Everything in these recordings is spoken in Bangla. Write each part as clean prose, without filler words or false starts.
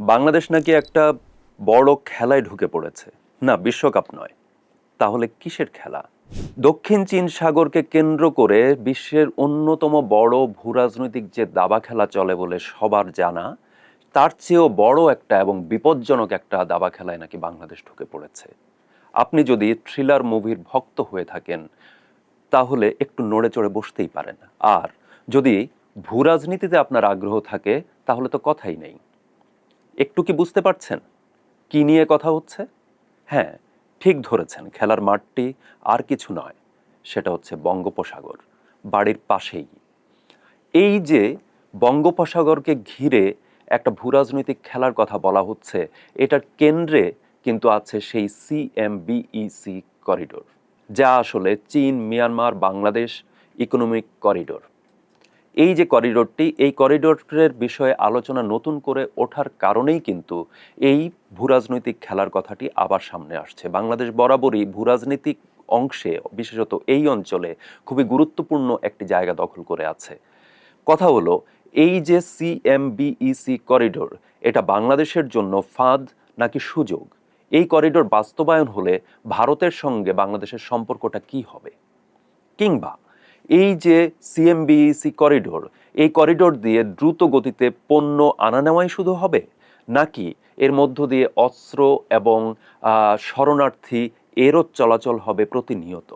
বাংলাদেশ নাকি একটা বড় খেলায় ঢুকে পড়েছে। না, বিশ্বকাপ নয়। তাহলে কিসের খেলা? দক্ষিণ চীন সাগরকে কেন্দ্র করে বিশ্বের অন্যতম বড় ভূরাজনৈতিক যে দাবা খেলা চলে বলে সবার জানা, তার চেয়েও বড় একটা এবং বিপজ্জনক একটা দাবা খেলায় নাকি বাংলাদেশ ঢুকে পড়েছে। আপনি যদি থ্রিলার মুভির ভক্ত হয়ে থাকেন তাহলে একটু নড়ে চড়ে বসতেই পারেন। আর যদি ভূরাজনীতিতে আপনার আগ্রহ থাকে তাহলে তো কথাই নেই। একটু কি বুঝতে পারছেন কি নিয়ে কথা হচ্ছে? হ্যাঁ, ঠিক ধরেছেন, খেলার মাঠটি আর কিছু নয়, সেটা হচ্ছে বঙ্গোপসাগর, বাড়ির পাশেই। এই যে বঙ্গোপসাগরকে ঘিরে একটা ভূরাজনৈতিক খেলার কথা বলা হচ্ছে, এটার কেন্দ্রে কিন্তু আছে সেই সিএমবিইসি করিডোর, যা আসলে চীন, মিয়ানমার, বাংলাদেশ ইকোনমিক করিডোর। এই যে করিডোরটি, এই করিডোরের বিষয়ে আলোচনা নতুন করে ওঠার কারণেই কিন্তু এই ভূরাজনৈতিক খেলার কথাটি আবার সামনে আসছে। বাংলাদেশ বরাবরই ভূরাজনৈতিক অংশে, বিশেষত এই অঞ্চলে খুবই গুরুত্বপূর্ণ একটি জায়গা দখল করে আছে। কথা হলো, এই যে সিএমবিইসি করিডোর, এটা বাংলাদেশের জন্য ফাঁদ নাকি সুযোগ? এই করিডোর বাস্তবায়ন হলে ভারতের সঙ্গে বাংলাদেশের সম্পর্কটা কি হবে? কিংবা এই যে সিএমবিইসি করিডোর, এই করিডোর দিয়ে দ্রুত গতিতে পণ্য আনা নেওয়াই শুধু হবে, নাকি এর মধ্য দিয়ে অস্ত্র এবং শরণার্থী এরও চলাচল হবে প্রতিনিয়ত?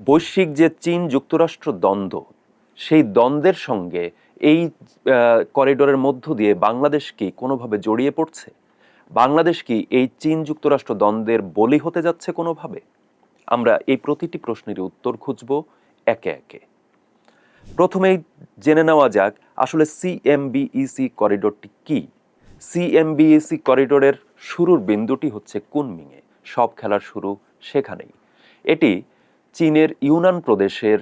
বৈশ্বিক যে চীন যুক্তরাষ্ট্র দ্বন্দ্ব, সেই দ্বন্দ্বের সঙ্গে এই করিডোরের মধ্য দিয়ে বাংলাদেশ কি কোনোভাবে জড়িয়ে পড়ছে? বাংলাদেশ কি এই চীন যুক্তরাষ্ট্র দ্বন্দ্বের বলি হতে যাচ্ছে কোনোভাবে? আমরা এই প্রতিটি প্রশ্নেরই উত্তর খুঁজব একে একে। প্রথমেই জেনে নেওয়া যাক আসলে সিএমবিইসি করিডোরটি কি। সিএমবিইসি করিডোরের শুরুর বিন্দুটি হচ্ছে কুনমিংয়ে। সব খেলার শুরু সেখানেই। এটি চীনের ইউনান প্রদেশের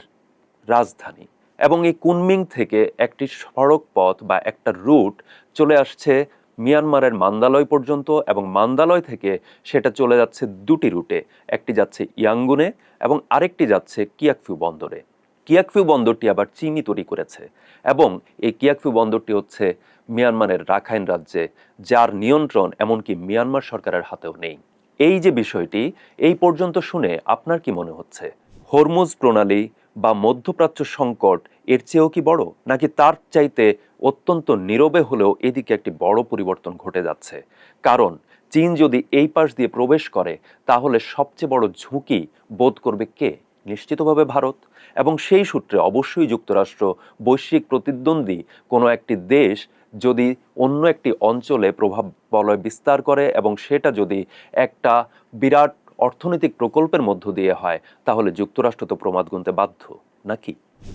রাজধানী এবং এই কুনমিং থেকে একটি সড়ক পথ বা একটা রুট চলে আসছে মিয়ানমারের মান্দালয় পর্যন্ত, এবং মান্দালয় থেকে সেটা চলে যাচ্ছে দুটি রুটে। একটি যাচ্ছে ইয়াঙ্গুনে এবং আরেকটি যাচ্ছে কিয়াকফিউ বন্দরে। কিয়াকফিউ বন্দরটি আবার চীনই তৈরি করেছে, এবং এই কিয়াকফিউ বন্দরটি হচ্ছে মিয়ানমারের রাখাইন রাজ্যে, যার নিয়ন্ত্রণ এমনকি মিয়ানমার সরকারের হাতেও নেই। এই যে বিষয়টি, এই পর্যন্ত শুনে আপনার কি মনে হচ্ছে? হরমুজ প্রণালী বা মধ্যপ্রাচ্য সংকট এর চেয়েও কি বড়, নাকি তার চাইতে অত্যন্ত নীরবে হলেও এদিকে একটি বড় পরিবর্তন ঘটে যাচ্ছে? কারণ চীন যদি এই পাশ দিয়ে প্রবেশ করে তাহলে সবচেয়ে বড় ঝুঁকি বোধ করবে কে? নিশ্চিতভাবে ভারত, এবং সেই সূত্রে অবশ্যই যুক্তরাষ্ট্র। বৈশ্বিক প্রতিদ্বন্দ্বী কোনো একটি দেশ যদি অন্য একটি অঞ্চলে প্রভাব বলয় বিস্তার করে এবং সেটা যদি একটা বিরাট অর্থনৈতিক প্রকল্পের মধ্য দিয়ে হয়, তাহলে যুক্তরাষ্ট্র তো প্রমাদ গুনতে বাধ্য, নাকি?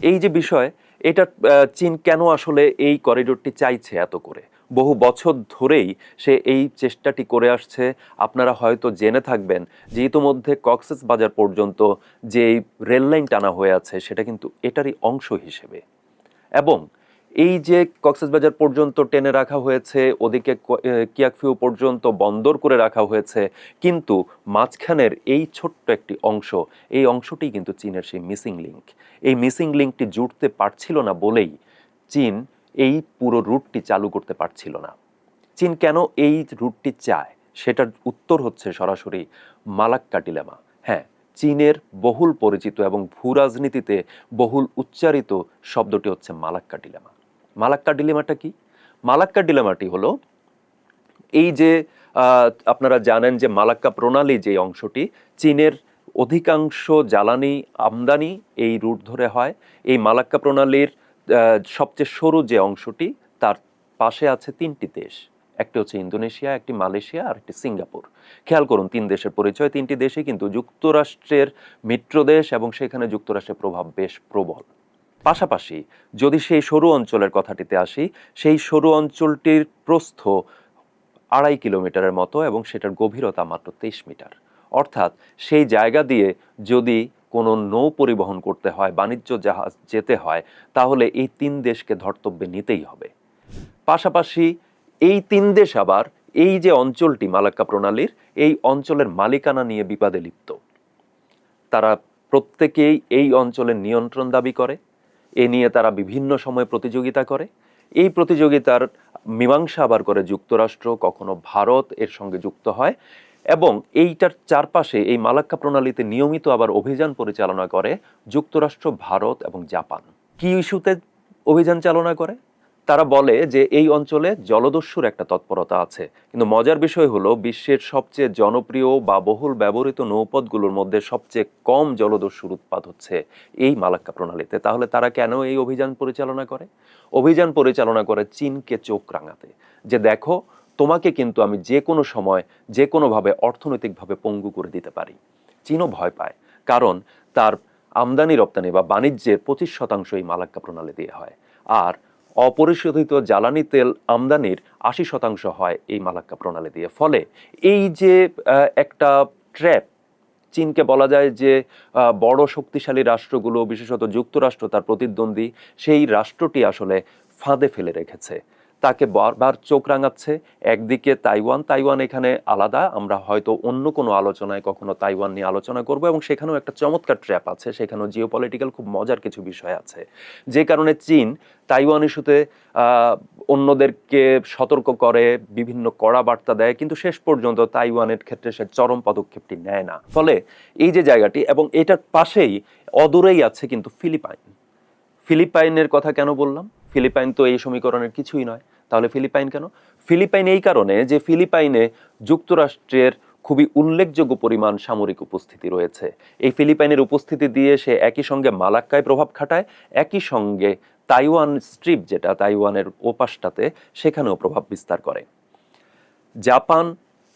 এই যে বিষয়, এটা চীন কেন আসলে এই করিডোরটি চাইছে এত করে? বহু বছর ধরেই সে এই চেষ্টাটি করে আসছে। আপনারা হয়তো জেনে থাকবেন যে ইতোমধ্যে কক্সেস বাজার পর্যন্ত যে রেল লাইন টানা হয়ে আছে সেটা কিন্তু এটারই অংশ হিসেবে। এবং এই যে কক্সবাজার পর্যন্ত টেনে রাখা হয়েছে, ওদিকে কিয়াকফিউ পর্যন্ত বন্দর করে রাখা হয়েছে, কিন্তু মাঝখানের এই ছোট্ট একটি অংশ, এই অংশটি কিন্তু চীনের সেই মিসিং লিঙ্ক। এই মিসিং লিঙ্কটি জুড়তে পারছিল না বলেই চীন এই পুরো রুটটি চালু করতে পারছিল না। চীন কেন এই রুটটি চায় সেটার উত্তর হচ্ছে সরাসরি মালাক্কা ডিলেমা। হ্যাঁ, চীনের বহুল পরিচিত এবং ভূরাজনীতিতে বহুল উচ্চারিত শব্দটি হচ্ছে মালাক্কা ডিলেমা। মালাক্কা ডিলেমাটা কি? মালাক্কা ডিলেমাটি হলো এই যে আপনারা জানেন যে মালাক্কা প্রণালী যে অংশটি, চীনের অধিকাংশ জ্বালানি আমদানি এই রুট ধরে হয়। এই মালাক্কা প্রণালীর সবচেয়ে সরু যে অংশটি, তার পাশে আছে তিনটি দেশ। একটি হচ্ছে ইন্দোনেশিয়া, একটি মালয়েশিয়া আর একটি সিঙ্গাপুর। খেয়াল করুন, তিন দেশের পরিচয়। তিনটি দেশই কিন্তু যুক্তরাষ্ট্রের মিত্র দেশ এবং সেখানে যুক্তরাষ্ট্রের প্রভাব বেশ প্রবল। পাশাপাশি যদি সেই সরু অঞ্চলের কথাটিতে আসি, সেই সরু অঞ্চলটির প্রস্থ 2.5 কিলোমিটারের মতো এবং সেটার গভীরতা মাত্র 23 মিটার। অর্থাৎ সেই জায়গা দিয়ে যদি কোনো নৌ পরিবহন করতে হয়, বাণিজ্য জাহাজ যেতে হয়, তাহলে এই তিন দেশকে ধর্তব্যে নিতেই হবে। পাশাপাশি এই তিন দেশ আবার এই যে অঞ্চলটি মালাক্কা প্রণালীর, এই অঞ্চলের মালিকানা নিয়ে বিবাদে লিপ্ত। তারা প্রত্যেকেই এই অঞ্চলের নিয়ন্ত্রণ দাবি করে। এ নিয়ে তারা বিভিন্ন সময় প্রতিযোগিতা করে। এই প্রতিযোগিতার মীমাংসা আবার করে যুক্তরাষ্ট্র, কখনো ভারত এর সঙ্গে যুক্ত হয় এবং এইটার চারপাশে এই মালাক্কা প্রণালীতে নিয়মিত আবার অভিযান পরিচালনা করে যুক্তরাষ্ট্র, ভারত এবং জাপান। কি ইস্যুতে অভিযান চালনা করে? তারা বলে যে এই অঞ্চলে জলদস্যুর একটা তৎপরতা আছে, কিন্তু মজার বিষয় হলো বিশ্বের সবচেয়ে জনপ্রিয় বা বহুল ব্যবহৃত নৌপথগুলোর মধ্যে সবচেয়ে কম জলদস্যুর উৎপাত হচ্ছে এই মালাক্কা প্রণালীতে। তাহলে তারা কেন এই অভিযান পরিচালনা করে? অভিযান পরিচালনা করে চীনকে চোখ রাঙাতে, যে দেখো তোমাকে কিন্তু আমি যে কোনো সময় যে কোনোভাবে অর্থনৈতিকভাবে পঙ্গু করে দিতে পারি। চীনও ভয় পায়, কারণ তার আমদানি রপ্তানি বা বাণিজ্যের 25% এই মালাক্কা প্রণালী দিয়ে হয়, আর অপরিশোধিত জ্বালানি তেল আমদানির 80% হয় এই মালাক্কা প্রণালী দিয়ে। ফলে এই যে একটা ট্র্যাপ, চীনকে বলা যায় যে বড় শক্তিশালী রাষ্ট্রগুলো, বিশেষত যুক্তরাষ্ট্র তার প্রতিদ্বন্দ্বী, সেই রাষ্ট্রটি আসলে ফাঁদে ফেলে রেখেছে, তাকে বারবার চোখ রাঙাচ্ছে। একদিকে তাইওয়ান এখানে আলাদা, আমরা হয়তো অন্য কোনো আলোচনায় কখনো তাইওয়ান নিয়ে আলোচনা করব, এবং সেখানেও একটা চমৎকার ট্র্যাপ আছে, সেখানেও জিওপলিটিক্যাল খুব মজার কিছু বিষয় আছে, যে কারণে চীন তাইওয়ান ইস্যুতে অন্যদেরকে সতর্ক করে, বিভিন্ন কড়া বার্তা দেয়, কিন্তু শেষ পর্যন্ত তাইওয়ানের ক্ষেত্রে সে চরম পদক্ষেপটি নেয় না। ফলে এই যে জায়গাটি, এবং এটার পাশেই অদূরেই আছে কিন্তু ফিলিপাইন। ফিলিপাইনের কথা কেন বললাম? ফিলিপাইন তো এই সমীকরণের কিছুই নয়। তাহলে ফিলিপাইন কেন? ফিলিপাইন এই কারণে যে ফিলিপাইনে যুক্তরাষ্ট্রের খুবই উল্লেখযোগ্য পরিমাণ সামরিক উপস্থিতি রয়েছে। এই ফিলিপাইনের উপস্থিতি দিয়ে সে একই সঙ্গে মালাক্কায় প্রভাব খাটায়, একই সঙ্গে তাইওয়ান স্ট্রিপ, যেটা তাইওয়ানের ওপাশটাতে, সেখানেও প্রভাব বিস্তার করে। জাপান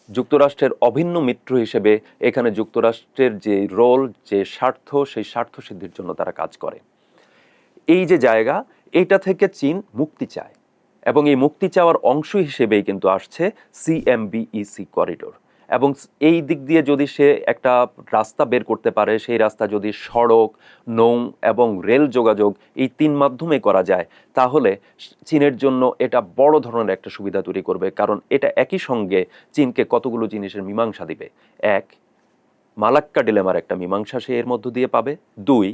যুক্তরাষ্ট্রের অভিন্ন মিত্র হিসেবে এখানে যুক্তরাষ্ট্রের যে রোল, যে স্বার্থ, সেই স্বার্থ সিদ্ধির জন্য তারা কাজ করে। এই যে জায়গা, এইটা থেকে চীন মুক্তি চায়, এবং এই মুক্তি চাওয়ার অংশ হিসেবেই কিন্তু আসছে সিএমবিইসি করিডোর। এবং এই দিক দিয়ে যদি সে একটা রাস্তা বের করতে পারে, সেই রাস্তা যদি সড়ক, নৌ এবং রেল যোগাযোগ এই তিন মাধ্যমে করা যায়, তাহলে চীনের জন্য এটা বড় ধরনের একটা সুবিধা তৈরি করবে। কারণ এটা একই সঙ্গে চীনকে কতগুলো জিনিসের মীমাংসা দিবে। এক, মালাক্কা ডিলেমার একটা মীমাংসা সে এর মধ্য দিয়ে পাবে। দুই,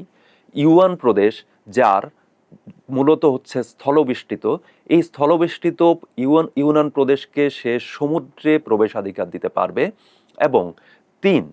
ইউয়ান প্রদেশ, যার মূলত হচ্ছে স্থলবেষ্টিত, এই স্থলবেষ্টিত ইউনান প্রদেশকে সে সমুদ্রে প্রবেশাধিকার দিতে পারবে। এবং তিন,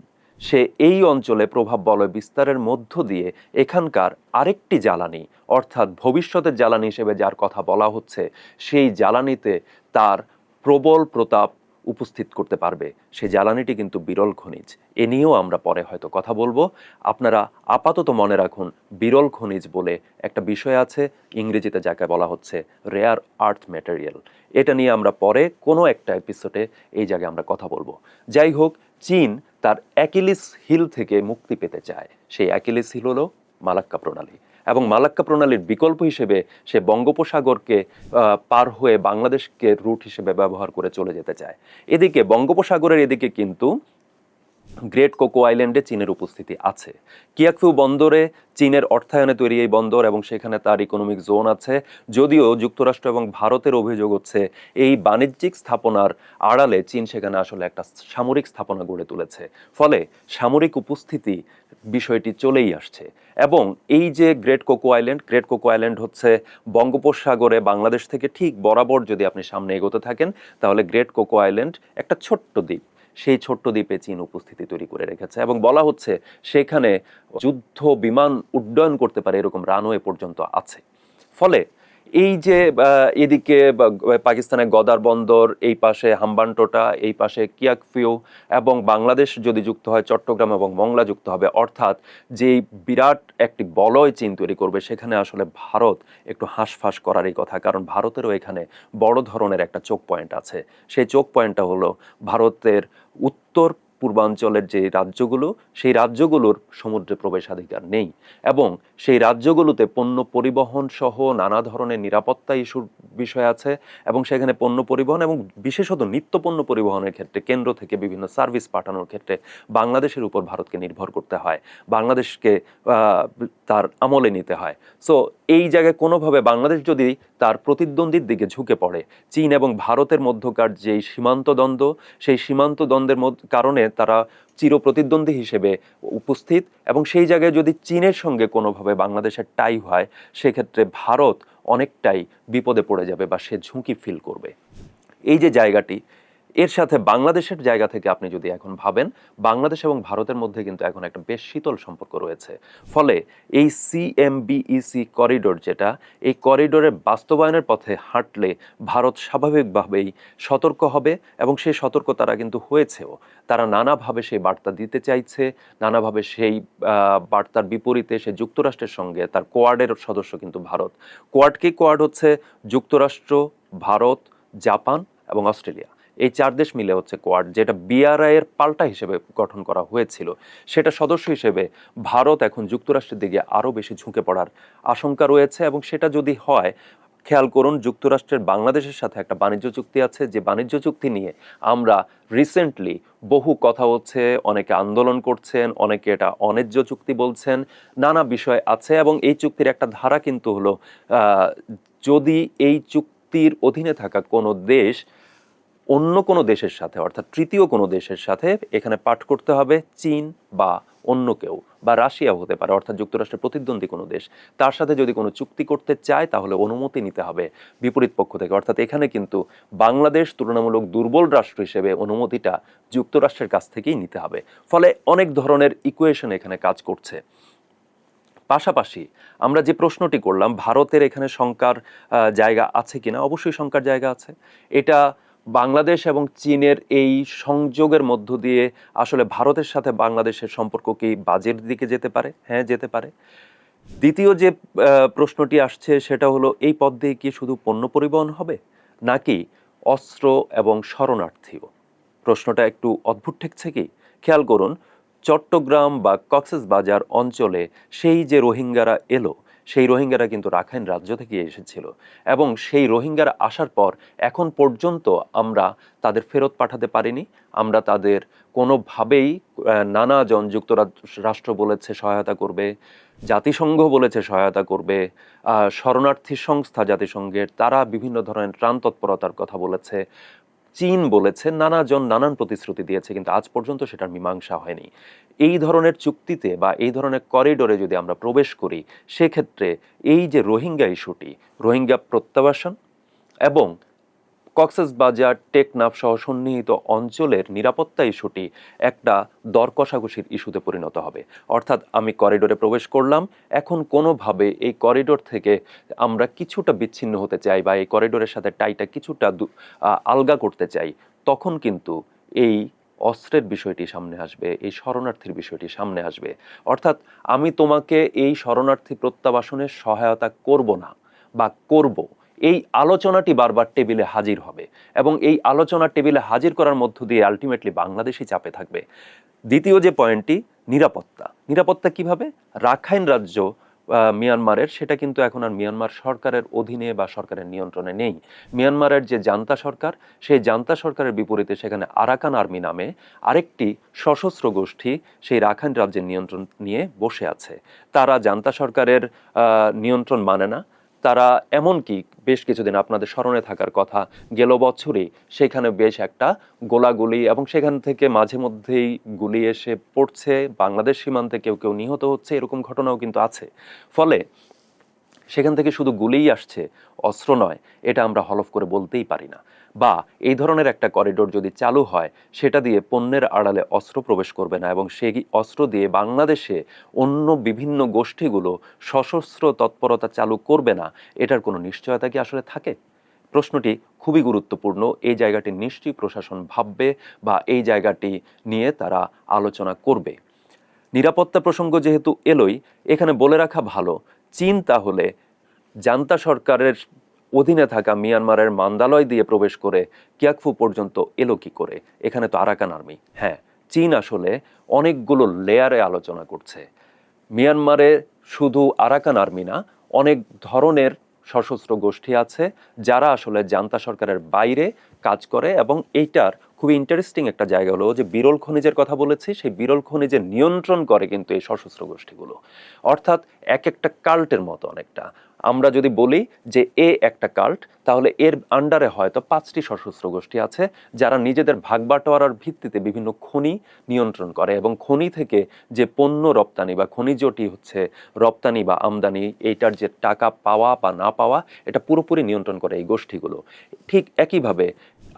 সে এই অঞ্চলে প্রভাব বলয় বিস্তারের মধ্য দিয়ে এখানকার আরেকটি জ্বালানি, অর্থাৎ ভবিষ্যতের জ্বালানি হিসেবে যার কথা বলা হচ্ছে, সেই জ্বালানিতে তার প্রবল প্রতাপ উপস্থিত করতে পারবে। সেই জ্বালানিটি কিন্তু বিরল খনিজ, এ নিয়েও আমরা পরে হয়তো কথা বলবো। আপনারা আপাতত মনে রাখুন, বিরল খনিজ বলে একটা বিষয় আছে, ইংরেজিতে যাকে বলা হচ্ছে রেয়ার আর্থ ম্যাটেরিয়াল। এটা নিয়ে আমরা পরে কোনো একটা এপিসোডে এই জায়গায় আমরা কথা বলবো। যাই হোক, চীন তার অ্যাকিলিস হিল থেকে মুক্তি পেতে চায়। সেই অ্যাকিলিস হিল হলো মালাক্কা প্রণালী, এবং মালাক্কা প্রণালীর বিকল্প হিসেবে সে বঙ্গোপসাগরকে পার হয়ে বাংলাদেশকে রুট হিসেবে ব্যবহার করে চলে যেতে চায়। এদিকে বঙ্গোপসাগরের এদিকে কিন্তু গ্রেট কোকো আইল্যান্ডে চীনের উপস্থিতি আছে। কিয়াকফু বন্দরে চীনের অর্থায়নে তৈরি এই বন্দর, এবং সেখানে তার ইকোনমিক জোন আছে। যদিও যুক্তরাষ্ট্র এবং ভারতের অভিযোগ হচ্ছে এই বাণিজ্যিক স্থাপনার আড়ালে চীন সেখানে আসলে একটা সামরিক স্থাপনা গড়ে তুলেছে। ফলে সামরিক উপস্থিতি বিষয়টি চলেই আসছে। এবং এই যে গ্রেট কোকো আইল্যান্ড হচ্ছে বঙ্গোপসাগরে বাংলাদেশ থেকে ঠিক বরাবর যদি আপনি সামনে এগোতে থাকেন, তাহলে গ্রেট কোকো আইল্যান্ড একটা ছোট্ট দ্বীপ। সেই ছোট্ট দ্বীপে চীন উপস্থিতি তৈরি করে রেখেছে, এবং বলা হচ্ছে সেখানে যুদ্ধ বিমান উড্ডয়ন করতে পারে এরকম রানওয়ে পর্যন্ত আছে। ফলে এই যে এদিকে পাকিস্তানের গদার বন্দর, এই পাশে হাম্বানটোটা, এই পাশে কিয়াকফিউ, এবং বাংলাদেশ যদি যুক্ত হয় চট্টগ্রাম এবং মংলা যুক্ত হবে, অর্থাৎ যেই বিরাট একটি বলয় চীন তৈরি করবে, সেখানে আসলে ভারত একটু হাঁসফাঁস করারই কথা। কারণ ভারতেরও এখানে বড় ধরনের একটা চোক পয়েন্ট আছে। সেই চোক পয়েন্টটা হলো ভারতের উত্তর পূর্বাঞ্চলের যে রাজ্যগুলো, সেই রাজ্যগুলোর সমুদ্রে প্রবেশাধিকার নেই, এবং সেই রাজ্যগুলোতে পণ্য পরিবহন সহ নানা ধরনের নিরাপত্তা ইস্যুর বিষয় আছে। এবং সেখানে পণ্য পরিবহন এবং বিশেষত নিত্য পণ্য পরিবহনের ক্ষেত্রে কেন্দ্র থেকে বিভিন্ন সার্ভিস পাঠানোর ক্ষেত্রে বাংলাদেশের উপর ভারতকে নির্ভর করতে হয়, বাংলাদেশকে তার আমলে নিতে হয়। সো এই জায়গায় কোনোভাবে বাংলাদেশ যদি তার প্রতিদ্বন্দ্বীর দিকে ঝুঁকে পড়ে, চীন এবং ভারতের মধ্যকার যেই সীমান্ত দ্বন্দ্ব, সেই সীমান্ত দ্বন্দ্বের কারণে তারা চির প্রতিদ্বন্দ্বী হিসেবে উপস্থিত, এবং সেই জায়গায় যদি চীনের সঙ্গে কোনোভাবে বাংলাদেশের টাই হয়, সেক্ষেত্রে ভারত অনেকটাই বিপদে পড়ে যাবে বা সে ঝুঁকি ফিল করবে। এই যে জায়গাটি, এর সাথে বাংলাদেশের জায়গা থেকে আপনি যদি এখন ভাবেন, বাংলাদেশ এবং ভারতের মধ্যে কিন্তু এখন একটা বেশ শীতল সম্পর্ক রয়েছে। ফলে এই সিএমবিইসি করিডোর যেটা, এই করিডোরের বাস্তবায়নের পথে হাঁটলে ভারত স্বাভাবিকভাবেই সতর্ক হবে এবং সেই সতর্ক তারা কিন্তু হয়েছেও। তারা নানাভাবে সেই বার্তা দিতে চাইছে, নানাভাবে সেই বার্তার বিপরীতে সে যুক্তরাষ্ট্রের সঙ্গে তার কোয়াডের সদস্য কিন্তু ভারত। কোয়াড হচ্ছে যুক্তরাষ্ট্র, ভারত, জাপান এবং অস্ট্রেলিয়া, এই 4 দেশ মিলে হচ্ছে কোয়াড, যেটা বিআরআই এর পাল্টা হিসেবে গঠন করা হয়েছিল। সেটা সদস্য হিসেবে ভারত এখন যুক্তরাষ্ট্রের দিকে আরও বেশি ঝুঁকে পড়ার আশঙ্কা রয়েছে এবং সেটা যদি হয়, খেয়াল করুন যুক্তরাষ্ট্রের বাংলাদেশের সাথে একটা বাণিজ্য চুক্তি আছে, যে বাণিজ্য চুক্তি নিয়ে আমরা রিসেন্টলি বহু কথা হচ্ছে, অনেকে আন্দোলন করছেন, অনেকে এটা অন্যায্য চুক্তি বলছেন, নানা বিষয় আছে এবং এই চুক্তির একটা ধারা কিন্তু হলো যদি এই চুক্তির অধীনে থাকা কোনো দেশ অন্য কোনো দেশের সাথে, অর্থাৎ তৃতীয় কোনো দেশের সাথে এখানে পাঠ করতে হবে চীন বা অন্য কেউ বা রাশিয়াও হতে পারে, অর্থাৎ যুক্তরাষ্ট্রের প্রতিদ্বন্দ্বী কোনো দেশ, তার সাথে যদি কোনো চুক্তি করতে চায় তাহলে অনুমতি নিতে হবে বিপরীত পক্ষ থেকে। অর্থাৎ এখানে কিন্তু বাংলাদেশ তুলনামূলক দুর্বল রাষ্ট্র হিসেবে অনুমতিটা যুক্তরাষ্ট্রের কাছ থেকেই নিতে হবে। ফলে অনেক ধরনের ইকুয়েশন এখানে কাজ করছে। পাশাপাশি আমরা যে প্রশ্নটি করলাম, ভারতের এখানে শঙ্কার জায়গা আছে কিনা, অবশ্যই শঙ্কার জায়গা আছে। এটা বাংলাদেশ এবং চীনের এই সংযোগের মধ্য দিয়ে আসলে ভারতের সাথে বাংলাদেশের সম্পর্ক কি বাজের দিকে যেতে পারে? হ্যাঁ, যেতে পারে। দ্বিতীয় যে প্রশ্নটি আসছে সেটা হলো, এই পথ দিয়ে কি শুধু পণ্য পরিবহন হবে নাকি অস্ত্র এবং শরণার্থীও? প্রশ্নটা একটু অদ্ভুত ঠেকছে কি? খেয়াল করুন, চট্টগ্রাম বা কক্সবাজার অঞ্চলে সেই যে রোহিঙ্গারা এলো, সেই রোহিঙ্গারা কিন্তু রাখাইন রাজ্য থেকে এসেছিল এবং সেই রোহিঙ্গারা আসার পর এখন পর্যন্ত আমরা তাদের ফেরত পাঠাতে পারিনি। আমরা তাদের কোনোভাবেই, নানাজন, যুক্তরাষ্ট্র বলেছে সহায়তা করবে, জাতিসংঘ বলেছে সহায়তা করবে, শরণার্থী সংস্থা জাতিসংঘের তারা বিভিন্ন ধরনের ত্রাণ তৎপরতার কথা বলেছে, চীন বলেছে, নানাজন নানান প্রতিশ্রুতি দিয়েছে, কিন্তু আজ পর্যন্ত সেটার মীমাংসা হয়নি। এই ধরনের চুক্তিতে বা এই ধরনের করিডোরে যদি আমরা প্রবেশ করি, সেক্ষেত্রে এই যে রোহিঙ্গা ইস্যুটি, রোহিঙ্গা প্রত্যাবাসন এবং কক্সবাজার, টেকনাফ সহ সন্নিহিত অঞ্চলের নিরাপত্তা ইস্যুটি একটা দর কষাকষির ইস্যুতে পরিণত হবে। অর্থাৎ আমি করিডোরে প্রবেশ করলাম, এখন কোনোভাবে এই করিডোর থেকে আমরা কিছুটা বিচ্ছিন্ন হতে চাই বা এই করিডোরের সাথে টাইটা কিছুটা আলগা করতে চাই, তখন কিন্তু এই অস্ত্রের বিষয়টি সামনে আসবে, এই শরণার্থীর বিষয়টি সামনে আসবে। অর্থাৎ আমি তোমাকে এই শরণার্থী প্রত্যাবাসনের সহায়তা করব না বা করব, এই আলোচনাটি বারবার টেবিলে হাজির হবে এবং এই আলোচনা টেবিলে হাজির করার মধ্য দিয়ে আলটিমেটলি বাংলাদেশই চাপে থাকবে। দ্বিতীয় যে পয়েন্টটি, নিরাপত্তা কিভাবে? রাখাইন রাজ্য মিয়ানমারের, সেটা কিন্তু এখন আর মিয়ানমার সরকারের অধীনে বা সরকারের নিয়ন্ত্রণে নেই। মিয়ানমারের যে জান্তা সরকার, সেই জান্তা সরকারের বিপরীতে সেখানে আরাকান আর্মি নামে আরেকটি সশস্ত্র গোষ্ঠী সেই রাখাইন রাজ্যের নিয়ন্ত্রণ নিয়ে বসে আছে। তারা জান্তা সরকারের নিয়ন্ত্রণ মানে না। তারা এমনকি বেশ কিছুদিন আপনাদের স্মরণে থাকার কথা, গেল বছরই সেখানে বেশ একটা গোলাগুলি এবং সেখান থেকে মাঝে মধ্যেই গুলি এসে পড়ছে, বাংলাদেশ সীমান্তে কেউ কেউ নিহত হচ্ছে, এরকম ঘটনাও কিন্তু আছে। ফলে সেখান থেকে শুধু গুলিই আসছে, অস্ত্র নয়, এটা আমরা হলফ করে বলতেই পারি না। বা এই ধরনের একটা করিডোর যদি চালু হয়, সেটা দিয়ে পণ্যের আড়ালে অস্ত্র প্রবেশ করবে না এবং সেই অস্ত্র দিয়ে বাংলাদেশে অন্য বিভিন্ন গোষ্ঠীগুলো সশস্ত্র তৎপরতা চালু করবে না, এটার কোনো নিশ্চয়তা কি আসলে থাকে? প্রশ্নটি খুবই গুরুত্বপূর্ণ। এই জায়গাটি নিশ্চয়ই প্রশাসন ভাববে বা এই জায়গাটি নিয়ে তারা আলোচনা করবে। নিরাপত্তা প্রসঙ্গ যেহেতু এলোই, এখানে বলে রাখা ভালো, চীন তাহলে জান্তা সরকারের অধীনে থাকা মিয়ানমারের মান্দালয় দিয়ে প্রবেশ করে কিয়াকফু পর্যন্ত এলো কি করে? এখানে তো আরাকান আর্মি। হ্যাঁ, চীন আসলে অনেকগুলো লেয়ারে আলোচনা করছে। মিয়ানমারে শুধু আরাকান আর্মি না, অনেক ধরনের সশস্ত্র গোষ্ঠী আছে যারা আসলে জান্তা সরকারের বাইরে কাজ করে এবং এইটার খুবই ইন্টারেস্টিং একটা জায়গা হলো যে বিরল খনিজের কথা বলেছি, সেই বিরল খনিজের নিয়ন্ত্রণ করে কিন্তু এই সশস্ত্র গোষ্ঠীগুলো। অর্থাৎ এক একটা কাল্টের মতো অনেকটা। আমরা যদি বলি যে একটা কাল্ট, তাহলে এর আন্ডারে হয়তো 5টি সশস্ত্র গোষ্ঠী আছে যারা নিজেদের ভাগবাটোয়ারার ভিত্তিতে বিভিন্ন খনি নিয়ন্ত্রণ করে, এবং খনি থেকে যে পণ্য রপ্তানি বা খনিজটি হচ্ছে রপ্তানি বা আমদানি, এইটার যে টাকা পাওয়া বা না পাওয়া, এটা পুরোপুরি নিয়ন্ত্রণ করে এই গোষ্ঠীগুলো। ঠিক একইভাবে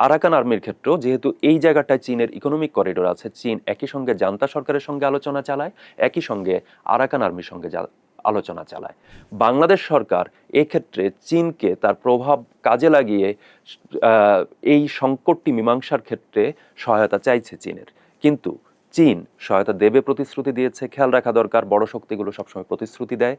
আরাকান আর্মির ক্ষেত্রেও যেহেতু এই জায়গাটায় চীনের ইকোনমিক করিডোর আছে, চীন একই সঙ্গে জান্তা সরকারের সঙ্গে আলোচনা চালায়, একই সঙ্গে আরাকান আর্মির সঙ্গে আলোচনা চালায়। বাংলাদেশ সরকার এক্ষেত্রে চীনকে তার প্রভাব কাজে লাগিয়ে এই সংকটটি মীমাংসার ক্ষেত্রে সহায়তা চাইছে চীনের, কিন্তু চীন সহায়তা দেবে প্রতিশ্রুতি দিয়েছে। খেয়াল রাখা দরকার, বড় শক্তিগুলো সবসময় প্রতিশ্রুতি দেয়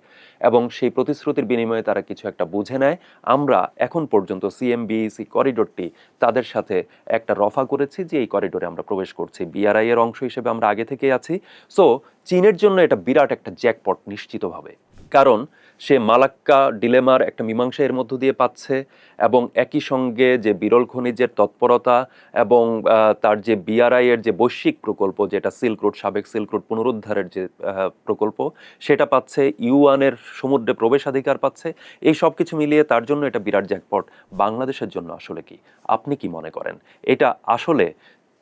এবং সেই প্রতিশ্রুতির বিনিময়ে তারা কিছু একটা বুঝে নেয়। আমরা এখন পর্যন্ত সিএমবিইসি করিডোরটি তাদের সাথে একটা রফা করেছি যে এই করিডোরে আমরা প্রবেশ করছি, বিআরআই এর অংশ হিসেবে আমরা আগে থেকেই আছি। সো চীনের জন্য এটা বিরাট একটা জ্যাকপট নিশ্চিতভাবে, কারণ সে মালাক্কা ডিলেমার একটা মীমাংসা এর মধ্য দিয়ে পাচ্ছে, এবং একই সঙ্গে যে বিরল খনিজের তৎপরতা এবং তার যে বিআরআই এর যে বৈশ্বিক প্রকল্প, যেটা সিল্ক রোড, সাবেক সিল্ক রোড পুনরুদ্ধারের যে প্রকল্প, সেটা পাচ্ছে, ইউয়ানের সমুদ্রে প্রবেশাধিকার পাচ্ছে। এই সব কিছু মিলিয়ে তার জন্য এটা বিরাট জ্যাকপট। বাংলাদেশের জন্য আসলে কি, আপনি কি মনে করেন? এটা আসলে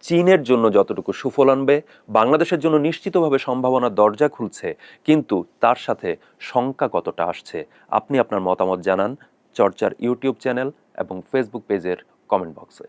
চীনের জন্য যতটুকু সুফল আনবে, বাংলাদেশের জন্য নিশ্চিতভাবে সম্ভাবনার দরজা খুলছে, কিন্তু তার সাথে শঙ্কা কতটা আসছে? আপনি আপনার মতামত জানান চর্চার ইউটিউব চ্যানেল এবং ফেসবুক পেজের কমেন্ট বক্সে।